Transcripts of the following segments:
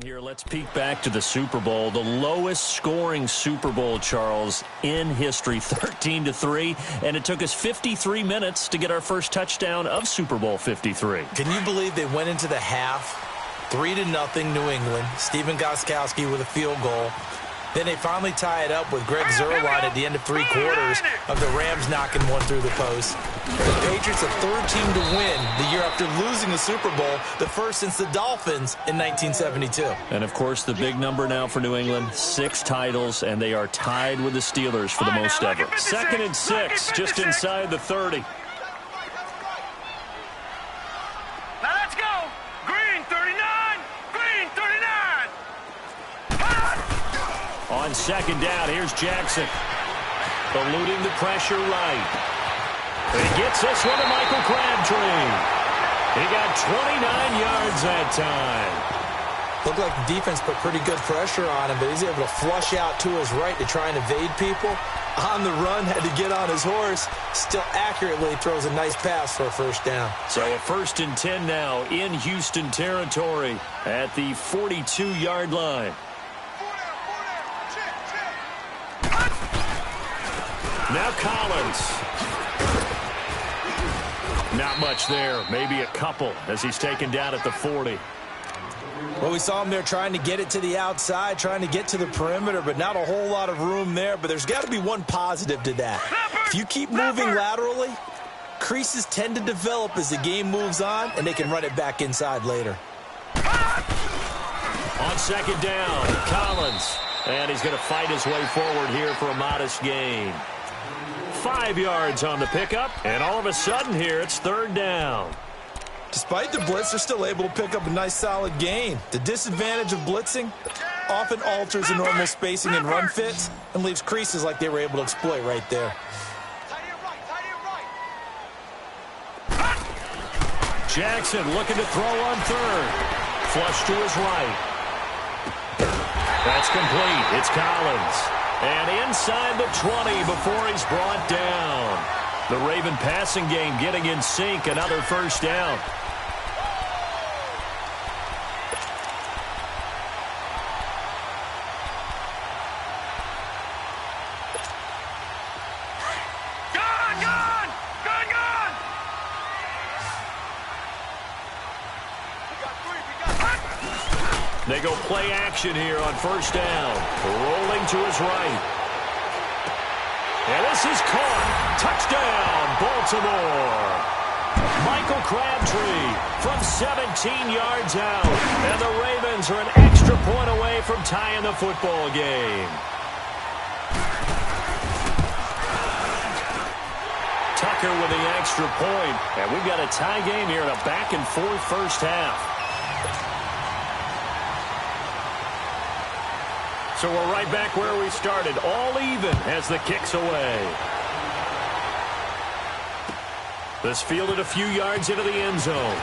Here, let's peek back to the Super Bowl, the lowest scoring Super Bowl, Charles, in history, 13-3, and it took us 53 minutes to get our first touchdown of Super Bowl 53. Can you believe they went into the half 3-0 New England, Stephen Gostkowski with a field goal. Then they finally tie it up with Greg Zuerlein at the end of 3 quarters of the Rams knocking one through the post. The Patriots, a third team to win the year after losing the Super Bowl, the first since the Dolphins in 1972. And, of course, the big number now for New England, 6 titles, and they are tied with the Steelers for the most ever. 2nd and 6, just inside the 30. On 2nd down, here's Jackson. Eluding the pressure right. He gets this one to Michael Crabtree. He got 29 yards that time. Looked like the defense put pretty good pressure on him, but he's able to flush out to his right to try and evade people. On the run, had to get on his horse. Still accurately throws a nice pass for a first down. So a 1st and 10 now in Houston territory at the 42-yard line. Now Collins. Not much there. Maybe a couple as he's taken down at the 40. Well, we saw him there trying to get it to the outside, trying to get to the perimeter, but not a whole lot of room there. But there's got to be one positive to that. If you keep moving laterally, creases tend to develop as the game moves on, and they can run it back inside later. On 2nd down, Collins. And he's going to fight his way forward here for a modest gain. 5 yards on the pickup, and all of a sudden here it's 3rd down. Despite the blitz, they're still able to pick up a nice solid gain. The disadvantage of blitzing often alters the normal spacing and run fits and leaves creases like they were able to exploit right there. Jackson looking to throw on 3rd. Flush to his right. That's complete. It's Collins. And inside the 20 before he's brought down. The Raven passing game getting in sync. Another first down. They go play action here on 1st down. Rolling to his right. And this is caught. Touchdown, Baltimore. Michael Crabtree from 17 yards out. And the Ravens are an extra point away from tying the football game. Tucker with the extra point. And we've got a tie game here in a back-and-forth first half. So we're right back where we started, all even as the kick's away. This fielded a few yards into the end zone.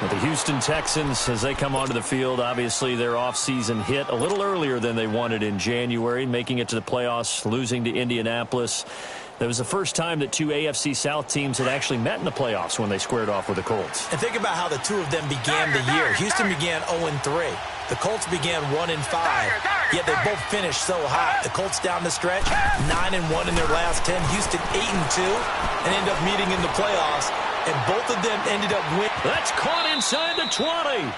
The Houston Texans, as they come onto the field, obviously their offseason hit a little earlier than they wanted in January, making it to the playoffs, losing to Indianapolis. That was the first time that 2 AFC South teams had actually met in the playoffs when they squared off with the Colts. And think about how the 2 of them began the year. Houston began 0-3. The Colts began 1-5. Yet they both finished so hot. The Colts down the stretch, 9-1 in their last 10. Houston 8-2, and end up meeting in the playoffs. And both of them ended up winning. That's caught inside the 20.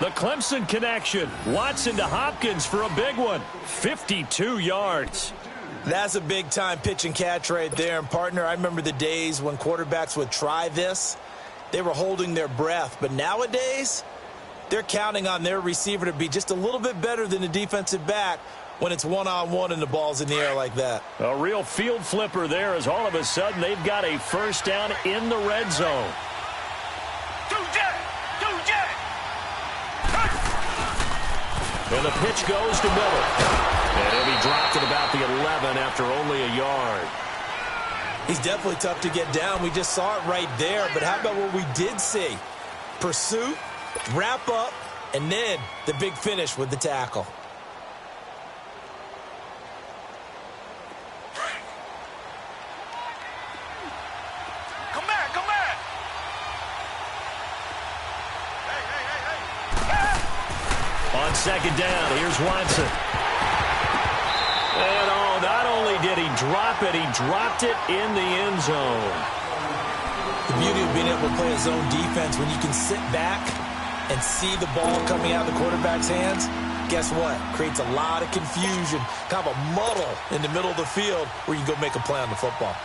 The Clemson connection. Watson to Hopkins for a big one. 52 yards. That's a big-time pitch and catch right there. And, partner, I remember the days when quarterbacks would try this. They were holding their breath. But nowadays, they're counting on their receiver to be just a little bit better than the defensive back when it's one-on-one and the ball's in the air like that. A real field flipper there as all of a sudden they've got a first down in the red zone. And the pitch goes to Miller. And he'll be dropped at about the 11 after only a yard. He's definitely tough to get down. We just saw it right there. But how about what we did see? Pursuit, wrap up, and then the big finish with the tackle. On second down, here's Watson. And not only did he drop it, he dropped it in the end zone. The beauty of being able to play a zone defense when you can sit back and see the ball coming out of the quarterback's hands, guess what? Creates a lot of confusion, kind of a muddle in the middle of the field where you go make a play on the football.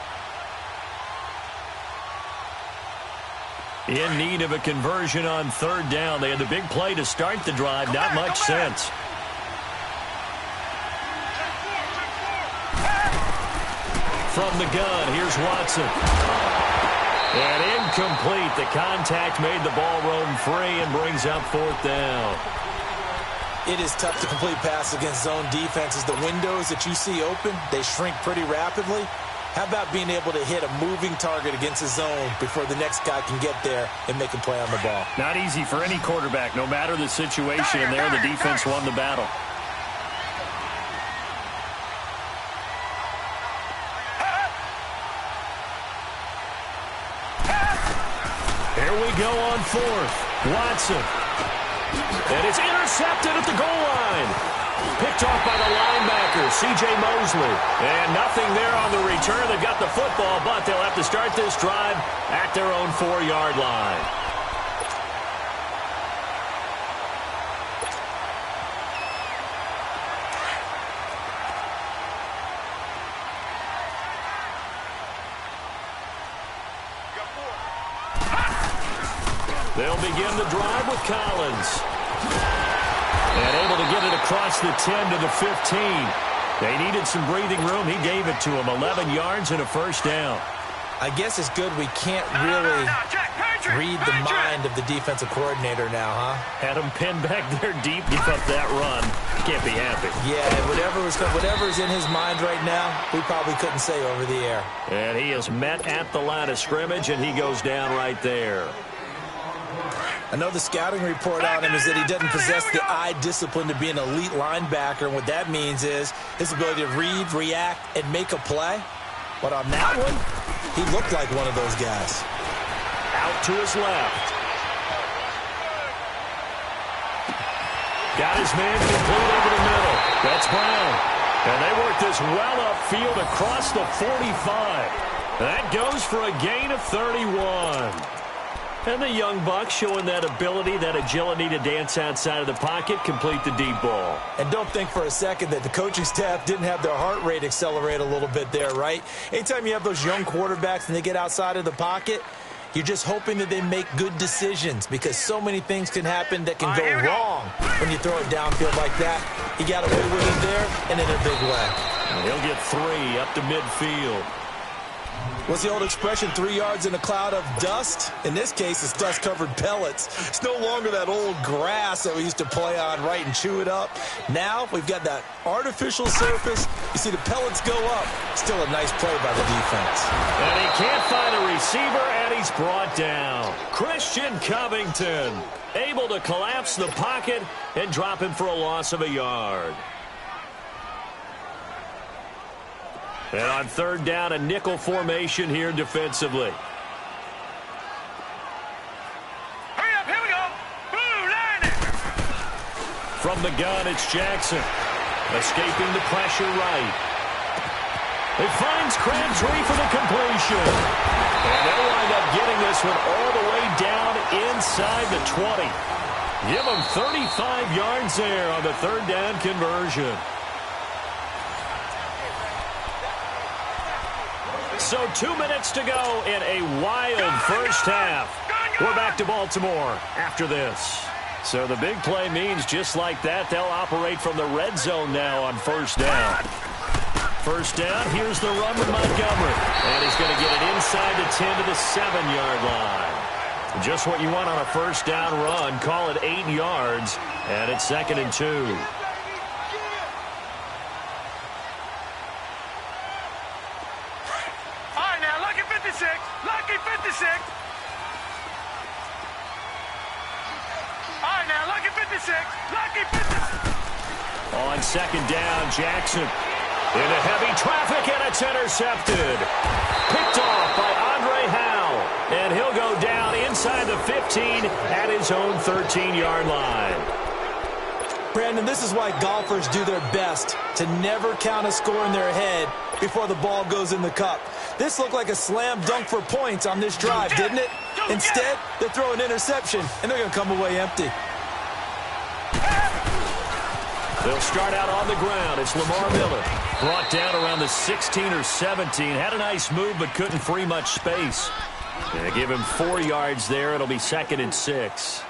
In need of a conversion on third down. They had the big play to start the drive. Not much sense. From the gun, here's Watson. And incomplete. The contact made the ball roam free and brings up fourth down. It is tough to complete passes against zone defenses. The windows that you see open, they shrink pretty rapidly. How about being able to hit a moving target against a zone before the next guy can get there and make a play on the ball? Not easy for any quarterback, no matter the situation. And there, the defense won the battle. Here we go on fourth. Watson. And it's intercepted at the goal line. Picked off by the linebacker, C.J. Mosley. And nothing there on the return. They got the football, but they'll have to start this drive at their own 4-yard line. They'll begin the drive with Collins. And able to get it across the 10 to the 15. They needed some breathing room. He gave it to them. 11 yards and a first down. I guess it's good we can't really read the mind of the defensive coordinator now, huh? Had him pinned back there deep, give up that run. Can't be happy. Yeah, whatever's in his mind right now, we probably couldn't say over the air. And he is met at the line of scrimmage, and he goes down right there. I know the scouting report on him is that he doesn't possess the eye discipline to be an elite linebacker, and what that means is his ability to read, react, and make a play. But on that one, he looked like one of those guys. Out to his left. Got his man complete over the middle. That's Brown. And they work this well upfield across the 45. That goes for a gain of 31. And the young buck showing that ability, that agility to dance outside of the pocket, complete the deep ball. And don't think for a second that the coaching staff didn't have their heart rate accelerate a little bit there, right? Anytime you have those young quarterbacks and they get outside of the pocket, you're just hoping that they make good decisions because so many things can happen that can go wrong when you throw it downfield like that. He got away with it there and in a big way. And he'll get 3 up to midfield. What's the old expression, 3 yards in a cloud of dust? In this case, it's dust-covered pellets. It's no longer that old grass that we used to play on, right, and chew it up. Now we've got that artificial surface. You see the pellets go up. Still a nice play by the defense. And he can't find a receiver, and he's brought down. Christian Covington able to collapse the pocket and drop him for a loss of a yard. And on third down, a nickel formation here defensively. Hurry up, here we go. Boo, line it. From the gun, it's Jackson. Escaping the pressure right. It finds Crabtree for the completion. And they'll wind up getting this one all the way down inside the 20. Give them 35 yards there on the third down conversion. So 2 minutes to go in a wild first half. We're back to Baltimore after this. So the big play means just like that, they'll operate from the red zone now on first down. First down, here's the run with Montgomery. And he's going to get it inside the 10 to the 7-yard line. Just what you want on a first down run. Call it 8 yards, and it's 2nd and 2. Lucky 56. All right, now, lucky 56. Lucky 56. On second down, Jackson into heavy traffic, and it's intercepted. Picked off by Andre Howe, and he'll go down inside the 15 at his own 13-yard line. Brandon, this is why golfers do their best to never count a score in their head before the ball goes in the cup. This looked like a slam dunk for points on this drive, didn't it? Instead, they throw an interception, and they're going to come away empty. They'll start out on the ground. It's Lamar Miller. Brought down around the 16 or 17. Had a nice move, but couldn't free much space. They give him 4 yards there. It'll be 2nd and 6.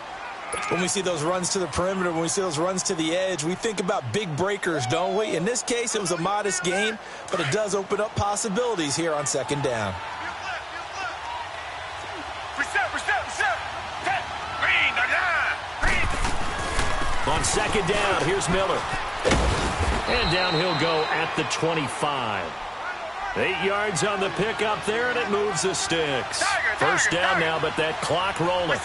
When we see those runs to the perimeter, when we see those runs to the edge, we think about big breakers, don't we? In this case, it was a modest gain, but it does open up possibilities here on 2nd down. On 2nd down, here's Miller. And down he'll go at the 25. 8 yards on the pickup there, and it moves the sticks. 1st down now, but that clock rolling.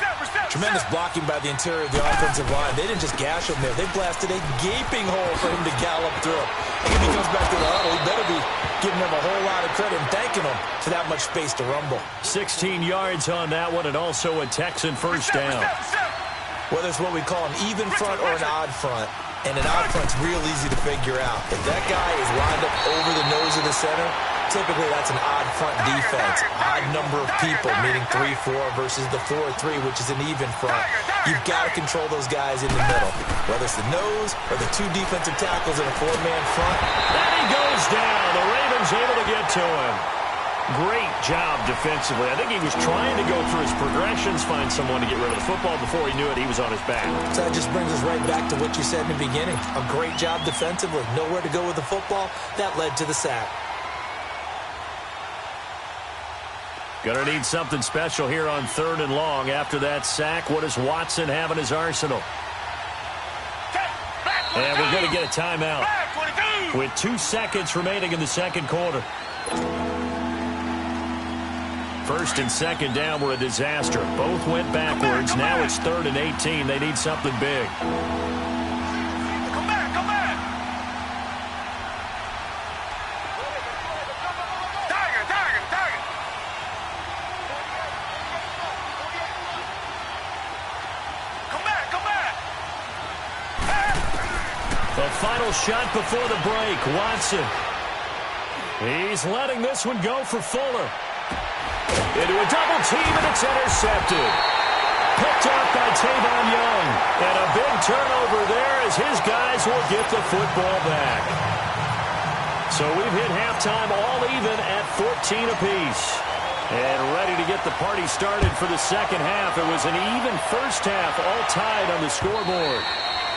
Tremendous blocking by the interior of the offensive line. They didn't just gash him there. They blasted a gaping hole for him to gallop through. And if he comes back to the huddle, he better be giving them a whole lot of credit and thanking them for that much space to rumble. 16 yards on that one, and also a Texan 1st down. Whether it's what we call an even front or an odd front, and an odd front's real easy to figure out. If that guy is lined up over the nose of the center, typically that's an odd front defense. Odd number of people, meaning 3-4 versus the 4-3, which is an even front. You've got to control those guys in the middle, whether it's the nose or the 2 defensive tackles in a 4-man front. And he goes down. The Ravens able to get to him. Great job defensively. I think he was trying to go through his progressions, find someone to get rid of the football. Before he knew it, he was on his back. So that just brings us right back to what you said in the beginning. A great job defensively. Nowhere to go with the football. That led to the sack. Gonna need something special here on 3rd and long. After that sack, what does Watson have in his arsenal? And we're going to get a timeout with 2 seconds remaining in the 2nd quarter. 1st and 2nd down were a disaster. Both went backwards. Now it's 3rd and 18. They need something big. Come back, come back. Tiger. Come back. The final shot before the break. Watson. He's letting this one go for Fuller. Into a double team, and it's intercepted. Picked off by Tavon Young. And a big turnover there as his guys will get the football back. So we've hit halftime all even at 14 apiece. And ready to get the party started for the 2nd half. It was an even 1st half, all tied on the scoreboard.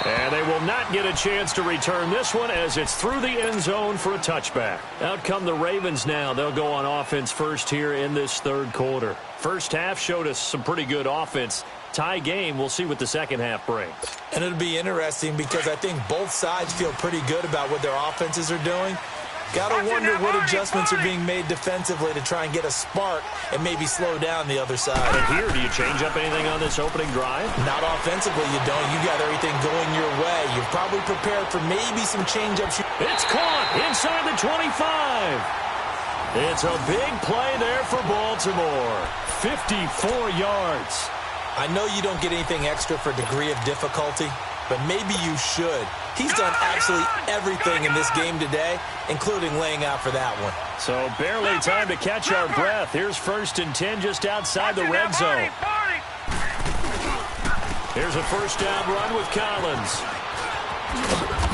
And they will not get a chance to return this one as it's through the end zone for a touchback. Out come the Ravens now. They'll go on offense first here in this 3rd quarter. 1st half showed us some pretty good offense. Tie game. We'll see what the 2nd half brings. And it'll be interesting because I think both sides feel pretty good about what their offenses are doing. Got to wonder what adjustments are being made defensively to try and get a spark and maybe slow down the other side. But here, do you change up anything on this opening drive? Not offensively, you don't. You got everything going your way. You're probably prepared for maybe some change-ups. It's caught inside the 25. It's a big play there for Baltimore. 54 yards. I know you don't get anything extra for degree of difficulty, but maybe you should. He's done absolutely everything in this game today, including laying out for that one. So barely time to catch our breath. Here's 1st and 10 just outside the red zone. Here's a 1st down run with Collins.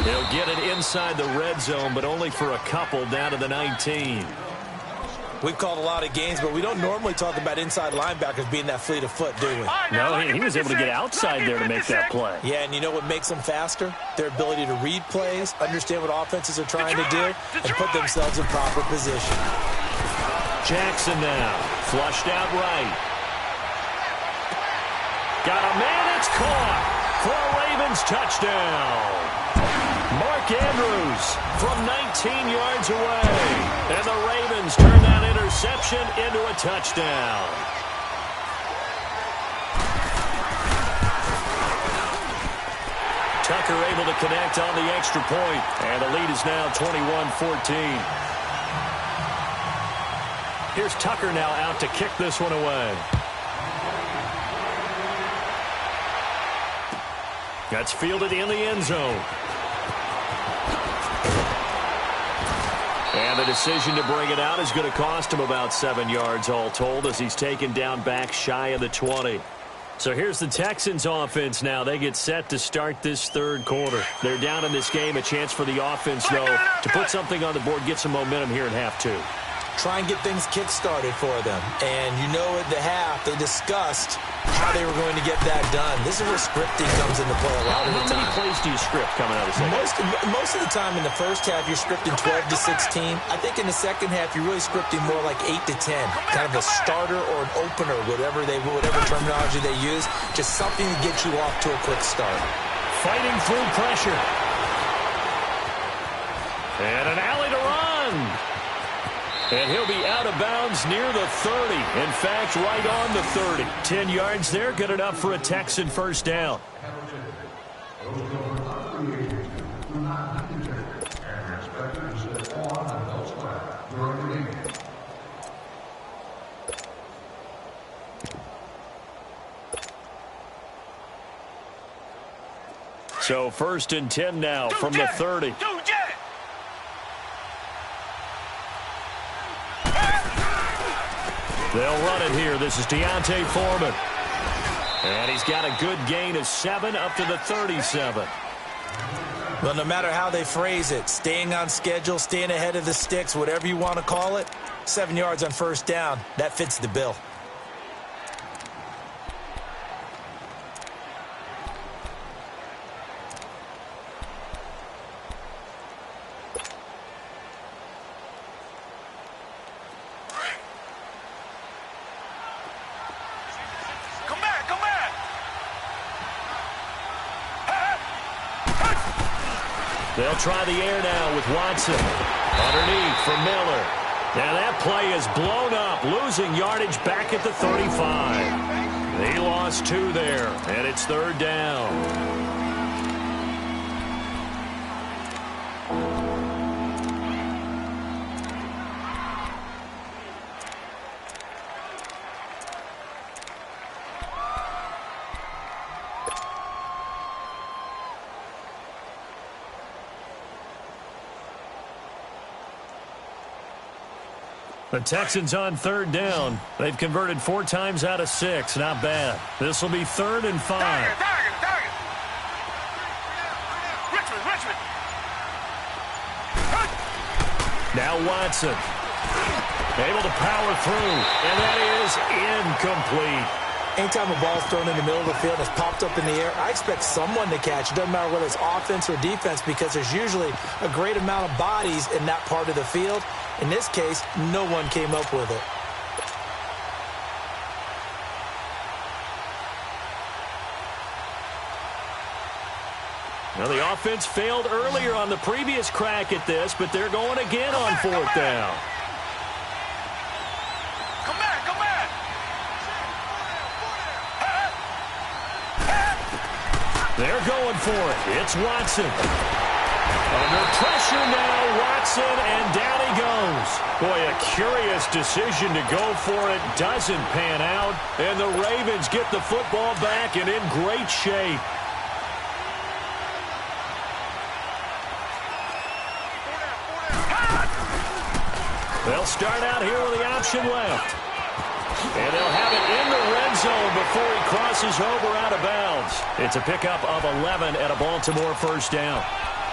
He'll get it inside the red zone, but only for a couple down to the 19. We've called a lot of games, but we don't normally talk about inside linebackers being that fleet of foot, do we? No, he was able to get outside there to make that play. Yeah, and you know what makes them faster? Their ability to read plays, understand what offenses are trying to do, and put themselves in proper position. Jackson now, flushed out right. Got a man, it's caught for a Ravens touchdown. Mark Andrews from 19 yards away. And the Ravens turn that interception into a touchdown. Tucker able to connect on the extra point. And the lead is now 21-14. Here's Tucker now out to kick this one away. That's fielded in the end zone. And the decision to bring it out is going to cost him about 7 yards all told as he's taken down back shy of the 20. So here's the Texans offense now. They get set to start this third quarter. They're down in this game. A chance for the offense, though, to put something on the board, get some momentum here in half two. Try and get things kick-started for them. And you know at the half, they discussed how they were going to get that done. This is where scripting comes into play a lot of the time. How many plays do you script coming out of the second? Most of the time in the first half, you're scripting 12 to 16. I think in the second half, you're really scripting more like 8 to 10. Kind of a starter or an opener, whatever terminology they use. Just something to get you off to a quick start. Fighting through pressure. And an alley to run. And he'll be out of bounds near the 30. In fact, right on the 30. 10 yards there, good enough for a Texan first down. So 1st and 10 now from the 30. They'll run it here. This is Deontay Foreman. And he's got a good gain of 7 up to the 37. Well, no matter how they phrase it, staying on schedule, staying ahead of the sticks, whatever you want to call it, 7 yards on first down, that fits the bill. They'll try the air now with Watson. Underneath for Miller. Now that play is blown up, losing yardage back at the 35. He lost 2 there, and it's 3rd down. The Texans on 3rd down. They've converted 4 times out of 6. Not bad. This will be 3rd and 5. Target. Richmond. Now Watson. Able to power through. And that is incomplete. Anytime a ball's thrown in the middle of the field and it's popped up in the air, I expect someone to catch. It doesn't matter whether it's offense or defense because there's usually a great amount of bodies in that part of the field. In this case, no one came up with it. Now, the offense failed earlier on the previous crack at this, but they're going again on 4th down. Come back. They're going for it. It's Watson. Under pressure now, Watson, and down he goes. Boy, a curious decision to go for it. Doesn't pan out, and the Ravens get the football back and in great shape. They'll start out here with the option left. And they'll have it in the red zone before he crosses over out of bounds. It's a pickup of 11 at a Baltimore first down.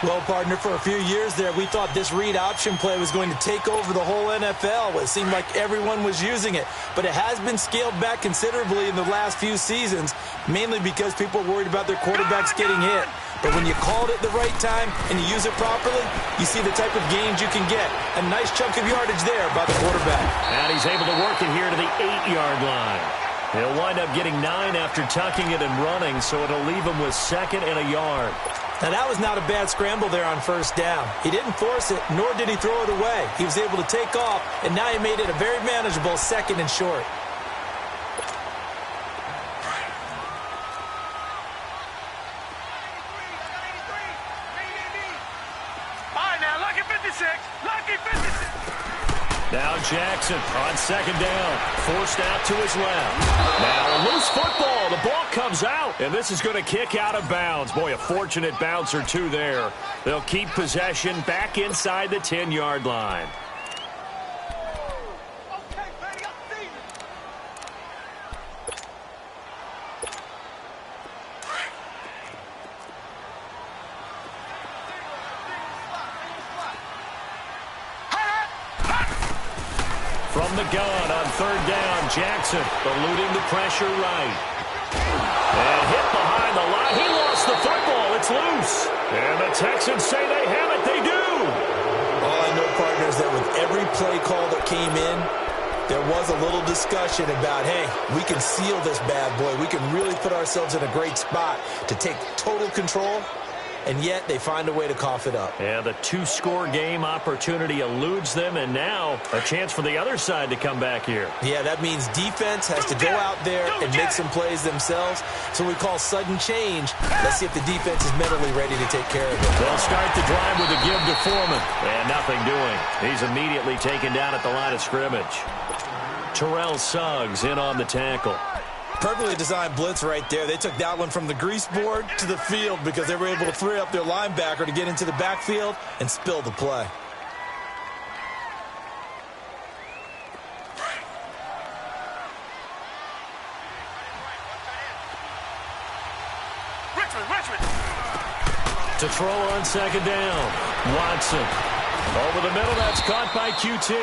Well, partner, for a few years there, we thought this read option play was going to take over the whole NFL. It seemed like everyone was using it. But it has been scaled back considerably in the last few seasons, mainly because people are worried about their quarterbacks getting hit. But when you call it at the right time and you use it properly, you see the type of gains you can get. A nice chunk of yardage there by the quarterback. And he's able to work it here to the 8-yard line. He'll wind up getting 9 after tucking it and running, so it'll leave him with 2nd and a yard. Now, that was not a bad scramble there on first down. He didn't force it, nor did he throw it away. He was able to take off, and now he made it a very manageable 2nd and short. All right, now, lucky 56. Now Jackson on second down, forced out to his left. Now a loose football. The ball comes out, and this is going to kick out of bounds. Boy, a fortunate bounce or two there. They'll keep possession back inside the 10-yard line. From the gun on third down, Jackson eluding the pressure right. And hit behind the line. He lost the football. It's loose. And the Texans say they have it. They do. All I know, partner, is that with every play call that came in, there was a little discussion about, hey, we can seal this bad boy. We can really put ourselves in a great spot to take total control. And yet they find a way to cough it up. Yeah, the two-score game opportunity eludes them, and now a chance for the other side to come back here. Yeah, that means defense has to go out there and make some plays themselves. So we call sudden change. Let's see if the defense is mentally ready to take care of it. They'll start the drive with a give to Foreman. And nothing doing. He's immediately taken down at the line of scrimmage. Terrell Suggs in on the tackle. Perfectly designed blitz right there. They took that one from the grease board to the field because they were able to free up their linebacker to get into the backfield and spill the play. Richmond. To throw on second down. Watson. Over the middle, that's caught by QT.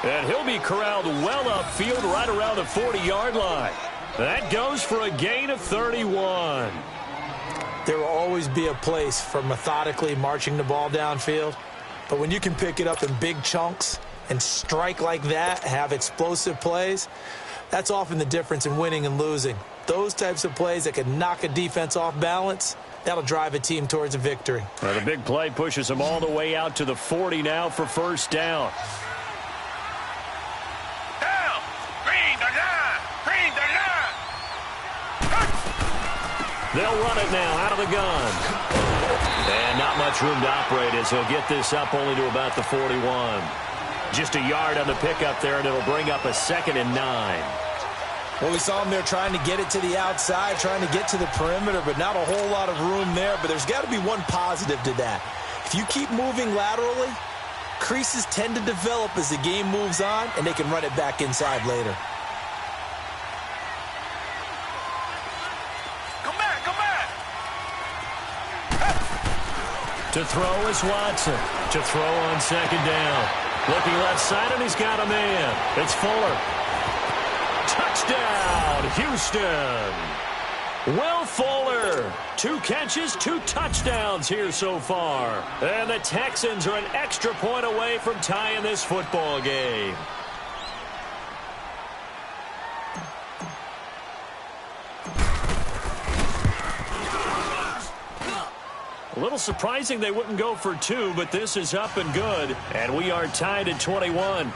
And he'll be corralled well upfield right around the 40-yard line. That goes for a gain of 31. There will always be a place for methodically marching the ball downfield. But when you can pick it up in big chunks and strike like that, have explosive plays, that's often the difference in winning and losing. Those types of plays that can knock a defense off balance, that'll drive a team towards a victory. Now the big play pushes them all the way out to the 40 now for first down. They'll run it now out of the gun. And not much room to operate as he'll get this up only to about the 41. Just a yard on the pickup there, and it'll bring up a 2nd and 9. Well, we saw him there trying to get it to the outside, trying to get to the perimeter, but not a whole lot of room there. But there's got to be one positive to that. If you keep moving laterally, creases tend to develop as the game moves on, and they can run it back inside later. To throw is Watson. To throw on second down. Looking left side, and he's got a man. It's Fuller. Touchdown, Houston. Will Fuller. 2 catches, 2 touchdowns here so far. And the Texans are an extra point away from tying this football game. A little surprising they wouldn't go for 2, but this is up and good. And we are tied at 21.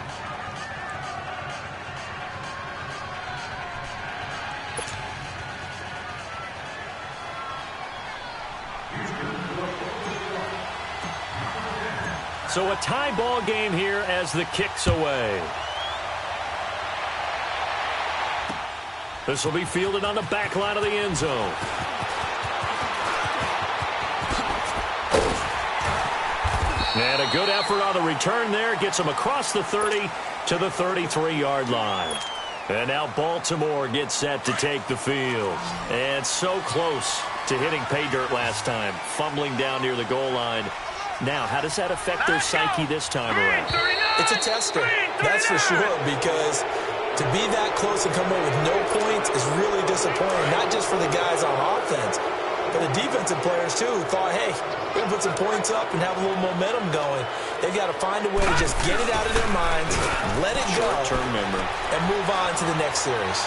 So a tie ball game here as the kick's away. This will be fielded on the back line of the end zone. And a good effort on the return there. Gets him across the 30 to the 33-yard line. And now Baltimore gets set to take the field. And so close to hitting pay dirt last time. Fumbling down near the goal line. Now, how does that affect their psyche this time around? It's a tester, that's for sure, because to be that close and come away with no points is really disappointing, not just for the guys on offense, but the defensive players, too, who thought, hey, we're going to put some points up and have a little momentum going. They've got to find a way to just get it out of their minds, let it go, and move on to the next series.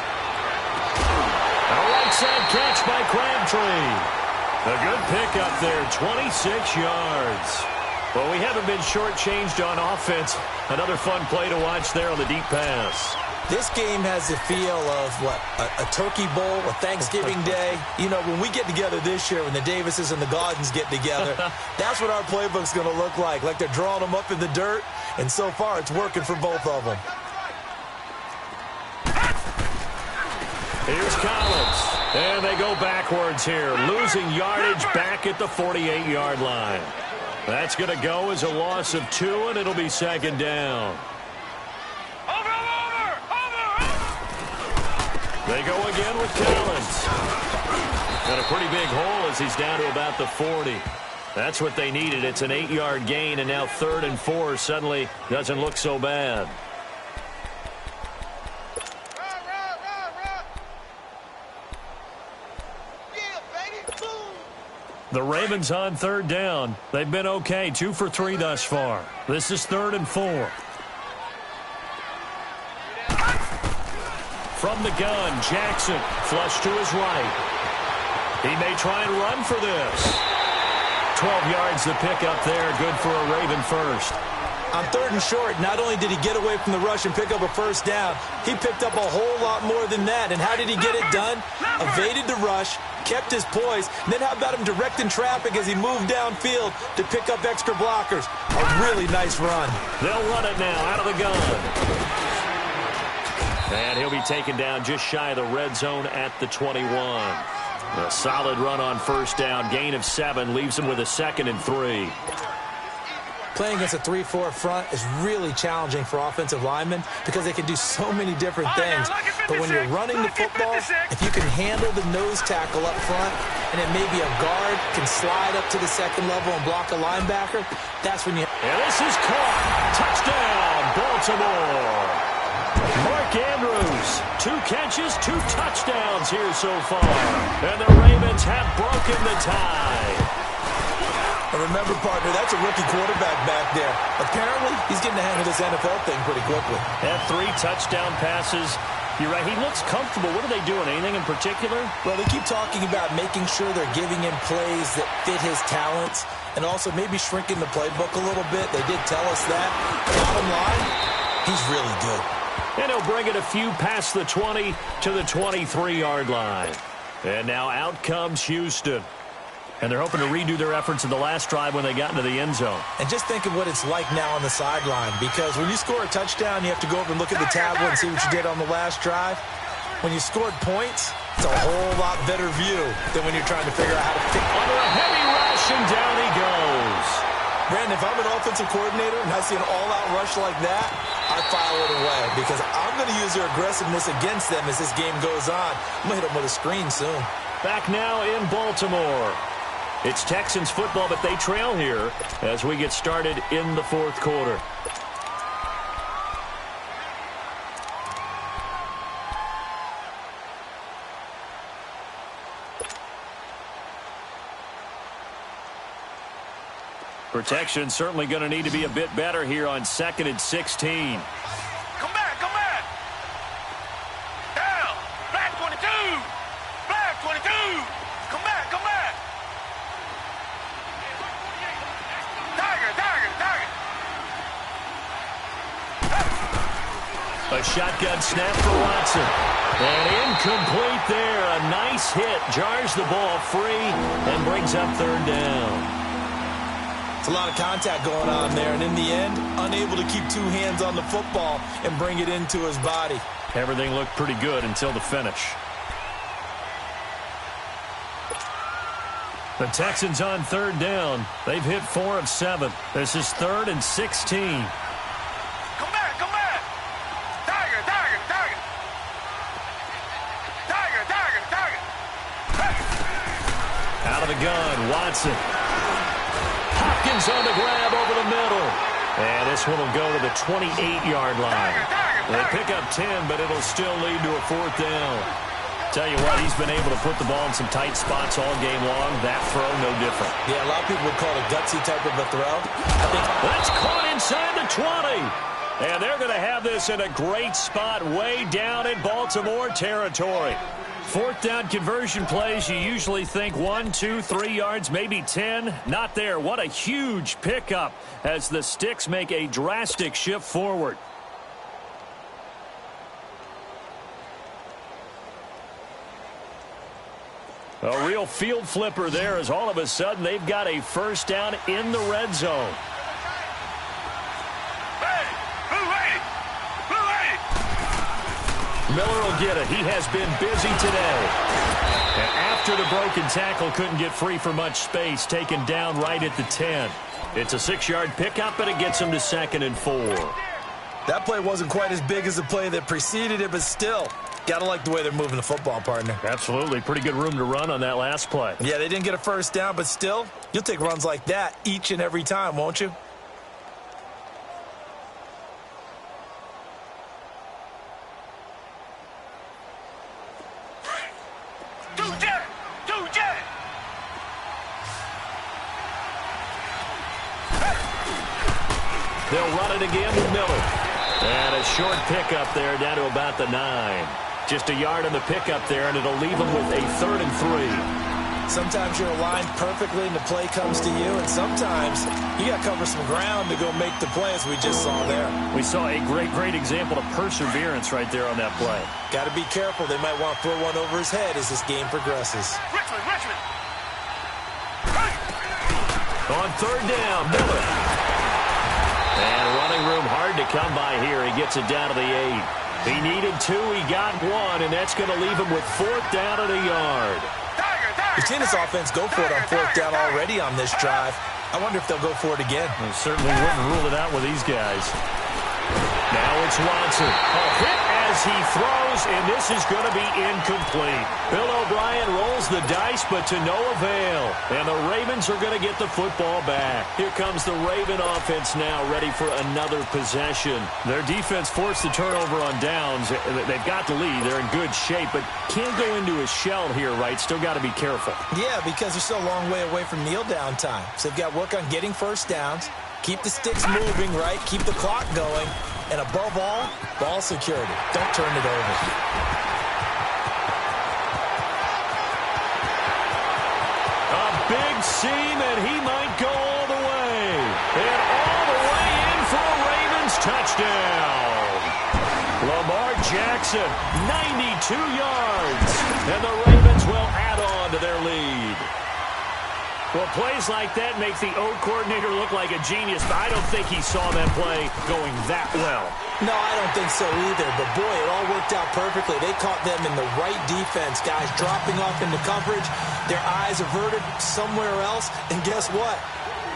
A right side catch by Crabtree. A good pickup there, 26 yards. Well, we haven't been shortchanged on offense. Another fun play to watch there on the deep pass. This game has the feel of, a turkey bowl, a Thanksgiving day. You know, when we get together this year, when the Davises and the Gaudens get together, that's what our playbook's going to look like. Like they're drawing them up in the dirt, and so far it's working for both of them. Here's Collins. And they go backwards here, losing yardage back at the 48-yard line. That's going to go as a loss of 2, and it'll be second down. They go again with Collins. Got a pretty big hole as he's down to about the 40. That's what they needed. It's an 8-yard gain, and now 3rd and 4 suddenly doesn't look so bad. The Ravens on 3rd down. They've been okay, 2 for 3 thus far. This is 3rd and 4. From the gun, Jackson, flush to his right. He may try and run for this. 12 yards the pick up there, good for a Raven first. On 3rd and short, not only did he get away from the rush and pick up a first down, he picked up a whole lot more than that. And how did he get it done? Evaded the rush, kept his poise, and then how about him directing traffic as he moved downfield to pick up extra blockers? A really nice run. They'll run it now out of the gun. And he'll be taken down just shy of the red zone at the 21. A solid run on first down. Gain of 7 leaves him with a 2nd and 3. Playing against a 3-4 front is really challenging for offensive linemen because they can do so many different things. But when you're running the football, if you can handle the nose tackle up front and then maybe a guard can slide up to the 2nd level and block a linebacker, that's when you... And this is caught. Touchdown, Baltimore. Mark Andrews, 2 catches, 2 touchdowns here so far. And the Ravens have broken the tie. And remember, partner, that's a rookie quarterback back there. Apparently, he's getting the hang of this NFL thing pretty quickly. Had 3 touchdown passes. You're right, he looks comfortable. What are they doing? Anything in particular? Well, they keep talking about making sure they're giving him plays that fit his talents and also maybe shrinking the playbook a little bit. They did tell us that. Bottom line, he's really good. And he'll bring it a few past the 20 to the 23-yard line. And now out comes Houston. And they're hoping to redo their efforts in the last drive when they got into the end zone. And just think of what it's like now on the sideline, because when you score a touchdown, you have to go over and look at the tablet and see what you did on the last drive. When you scored points, it's a whole lot better view than when you're trying to figure out how to pick. Under a heavy rush, and down he goes. Brandon, if I'm an offensive coordinator and I see an all-out rush like that, I file it away because I'm going to use their aggressiveness against them as this game goes on. I'm going to hit them with a screen soon. Back now in Baltimore. It's Texans football, but they trail here as we get started in the 4th quarter. Protection certainly going to need to be a bit better here on 2nd and 16. Come back, come back. Down. Black 22. Black 22. Come back, come back. Tiger, tiger, tiger. A shotgun snap for Watson. And incomplete there. A nice hit. Jars the ball free and brings up 3rd down. It's a lot of contact going on there, and in the end, unable to keep 2 hands on the football and bring it into his body. Everything looked pretty good until the finish. The Texans on 3rd down. They've hit 4 of 7. This is 3rd and 16. Come back, come back. Tiger, tiger, tiger. Tiger, tiger, tiger. Out of the gun, Watson. Hopkins on the grab over the middle. And this one will go to the 28-yard line. They pick up 10, but it'll still lead to a 4th down. Tell you what, he's been able to put the ball in some tight spots all game long. That throw, no different. Yeah, a lot of people would call it a gutsy type of a throw. I think that's caught inside the 20. And they're going to have this in a great spot way down in Baltimore territory. Fourth down conversion plays, you usually think 1, 2, 3 yards, maybe 10. Not there. What a huge pickup as the Sticks make a drastic shift forward. A real field flipper there as all of a sudden they've got a first down in the red zone. Miller will get it. He has been busy today. And after the broken tackle, couldn't get free for much space, taken down right at the 10. It's a 6-yard pickup, but it gets him to 2nd and 4. That play wasn't quite as big as the play that preceded it, but still, got to like the way they're moving the football, partner. Absolutely. Pretty good room to run on that last play. Yeah, they didn't get a first down, but still, you'll take runs like that each and every time, won't you? They'll run it again with Miller. And a short pickup there down to about the 9. Just a yard on the pickup there, and it'll leave them with a 3rd and 3. Sometimes you're aligned perfectly and the play comes to you, and sometimes you got to cover some ground to go make the play, as we just saw there. We saw a great example of perseverance right there on that play. Got to be careful. They might want to throw one over his head as this game progresses. Richmond. On 3rd down, Miller. And running room hard to come by here. He gets it down to the 8. He needed 2. He got 1, and that's going to leave him with 4th down and a yard. We've seen this offense go for it on 4th down already on this drive. I wonder if they'll go for it again. They certainly wouldn't rule it out with these guys. Now it's Watson. A hit as he throws, and this is going to be incomplete. Bill O'Brien rolls the dice, but to no avail. And the Ravens are going to get the football back. Here comes the Raven offense now, ready for another possession. Their defense forced the turnover on downs. They've got the lead. They're in good shape, but can't go into a shell here, right? Still got to be careful. Yeah, because they're still a long way away from kneel down time. So they've got to work on getting first downs, keep the sticks moving, right? Keep the clock going. And above all, ball security. Don't turn it over. A big seam, and he might go all the way. And all the way in for a Ravens touchdown. Lamar Jackson, 92 yards. And the Ravens will add on to their lead. Well, plays like that make the O coordinator look like a genius, but I don't think he saw that play going that well. No, I don't think so either, but boy, it all worked out perfectly. They caught them in the right defense, guys dropping off into coverage, their eyes averted somewhere else, and guess what?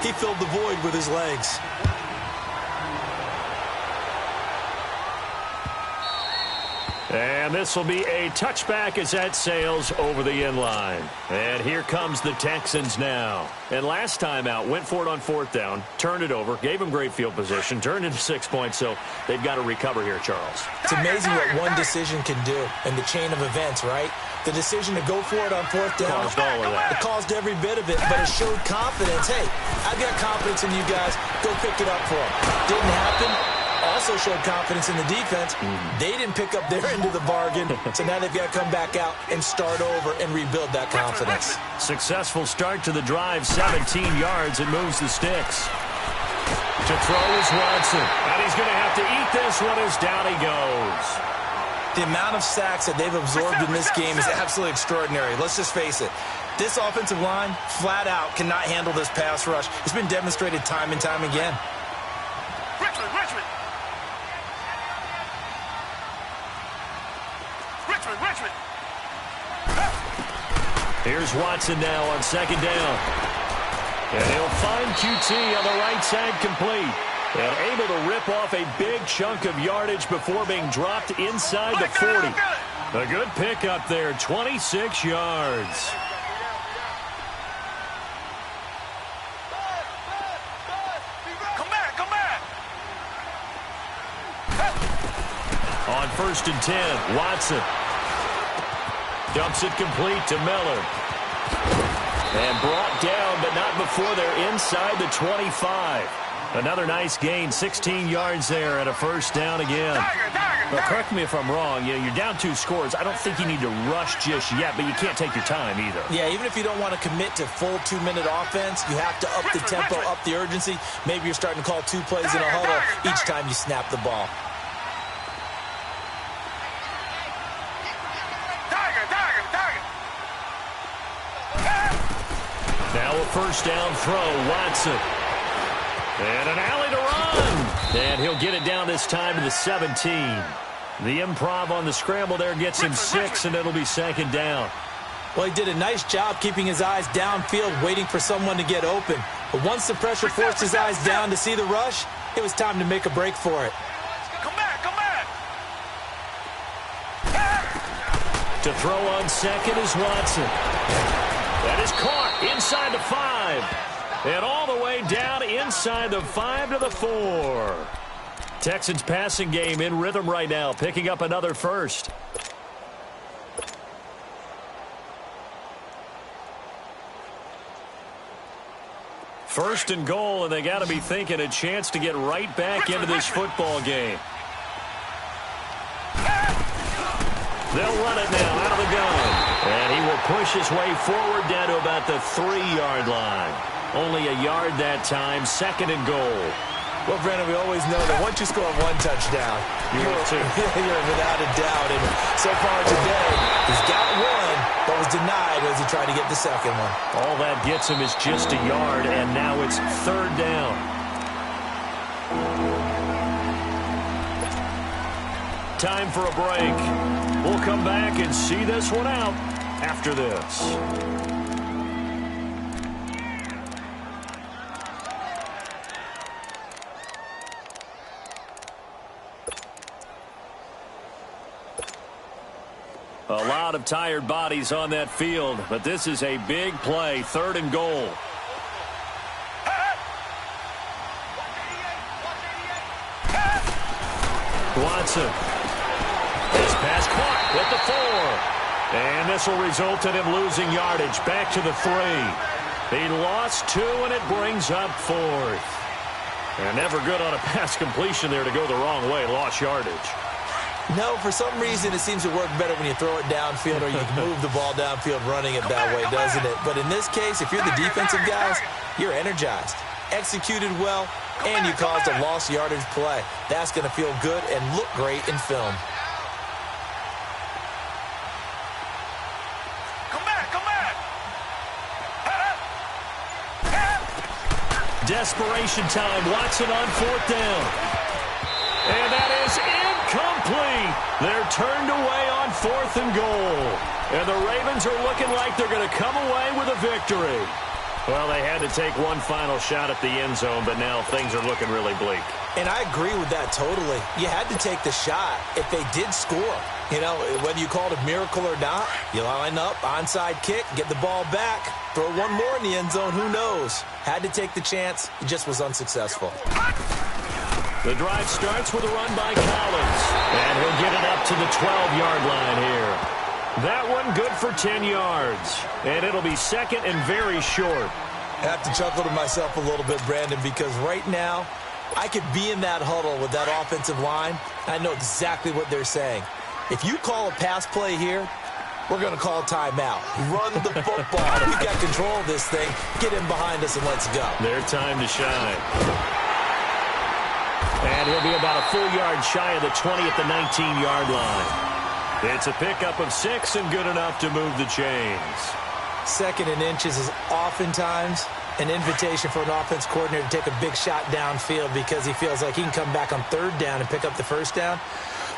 He filled the void with his legs. And this will be a touchback as that sails over the end line. And here comes the Texans now. And last time out, went for it on 4th down, turned it over, gave them great field position, turned into 6 points, so they've got to recover here, Charles. It's amazing what one decision can do in the chain of events, right? The decision to go for it on 4th down, Caused all of that. It caused every bit of it, but it showed confidence. Hey, I've got confidence in you guys. Go pick it up for them. Didn't happen. Also showed confidence in the defense. They didn't pick up their end of the bargain, so now they've got to come back out and start over and rebuild that confidence. Successful start to the drive, 17 yards, and moves the sticks. To throw is Watson, and he's going to have to eat this one as down he goes. The amount of sacks that they've absorbed in this game is absolutely extraordinary. Let's just face it. This offensive line, flat out, cannot handle this pass rush. It's been demonstrated time and time again. Richmond. Here's Watson now on 2nd down. And he'll find QT on the right side complete. And able to rip off a big chunk of yardage before being dropped inside the 40. A good pickup there, 26 yards. Come back. On 1st and 10, Watson dumps it complete to Miller. And brought down, but not before they're inside the 25. Another nice gain, 16 yards there, and a first down again. Tiger. Well, correct me if I'm wrong. You know, you're down 2 scores. I don't think you need to rush just yet, but you can't take your time either. Yeah, even if you don't want to commit to full 2-minute offense, you have to up the tempo, up the urgency. Maybe you're starting to call 2 plays in a huddle each time you snap the ball. Now a first down throw, Watson. And an alley to run. And he'll get it down this time to the 17. The improv on the scramble there gets him 6, and it'll be second down. Well, he did a nice job keeping his eyes downfield, waiting for someone to get open. But once the pressure forced his eyes down to see the rush, it was time to make a break for it. Come back, come back. To throw on second is Watson. That is caught inside the 5. And all the way down inside the 5 to the 4. Texans passing game in rhythm right now, picking up another first. First and goal, and they got to be thinking a chance to get right back into this football game. They'll run it now out of the gun. And he will push his way forward down to about the 3-yard line. Only a yard that time, second and goal. Well, Brandon, we always know that once you score 1 touchdown, you're without a doubt. And so far today, he's got 1, but was denied as he tried to get the second one. All that gets him is just a yard, and now it's third down. Time for a break. We'll come back and see this one out after this. A lot of tired bodies on that field, but this is a big play, third and goal. Watson. This pass caught at the 4. And this will result in him losing yardage back to the 3. He lost 2, and it brings up 4th. And never good on a pass completion there to go the wrong way, lost yardage. No, for some reason it seems to work better when you throw it downfield or you move the ball downfield running it that way, doesn't it? But in this case, if you're the defensive guys, you're energized, executed well, and you caused a lost yardage play. That's going to feel good and look great in film. Come back, come back. Desperation time. Watson on 4th down. And that is incomplete. They're turned away on 4th and goal. And the Ravens are looking like they're going to come away with a victory. Well, they had to take one final shot at the end zone, but now things are looking really bleak. And I agree with that totally. You had to take the shot if they did score. You know, whether you call it a miracle or not, you line up, onside kick, get the ball back, throw one more in the end zone, who knows? Had to take the chance. It just was unsuccessful. The drive starts with a run by Collins. And he'll get it up to the 12-yard line here. That one good for 10 yards. And it'll be second and very short. I have to chuckle to myself a little bit, Brandon, because right now I could be in that huddle with that offensive line. I know exactly what they're saying. If you call a pass play here, we're going to call timeout. Run the football. We've got control of this thing. Get in behind us and let's go. Their time to shine. And he'll be about a full yard shy of the 20 at the 19-yard line. It's a pickup of 6 and good enough to move the chains. Second and inches is oftentimes an invitation for an offense coordinator to take a big shot downfield because he feels like he can come back on 3rd down and pick up the 1st down.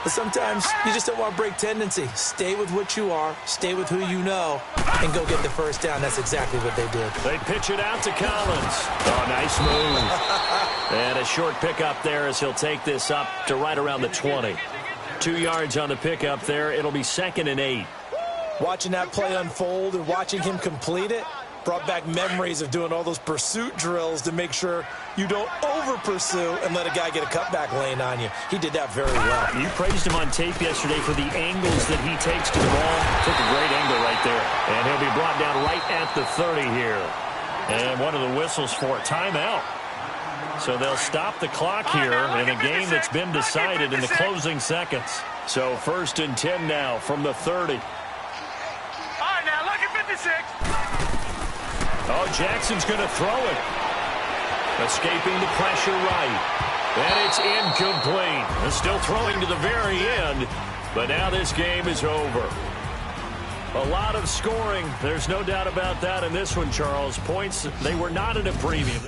But sometimes you just don't want to break tendency. Stay with what you are, stay with who you know, and go get the 1st down. That's exactly what they did. They pitch it out to Collins. Oh, nice move. And a short pickup there as he'll take this up to right around the 20. 2 yards on the pickup there. It'll be 2nd and 8. Watching that play unfold and watching him complete it brought back memories of doing all those pursuit drills to make sure you don't over-pursue and let a guy get a cutback lane on you. He did that very well. You praised him on tape yesterday for the angles that he takes to the ball. Took a great angle right there. And he'll be brought down right at the 30 here. And one of the whistles for a timeout. So they'll stop the clock here in a game that's been decided in the closing seconds. So 1st and 10 now from the 30. All right, now look at 56. Oh, Jackson's going to throw it. Escaping the pressure right. And it's incomplete. They're still throwing to the very end, but now this game is over. A lot of scoring. There's no doubt about that in this one, Charles. Points, they were not at a premium.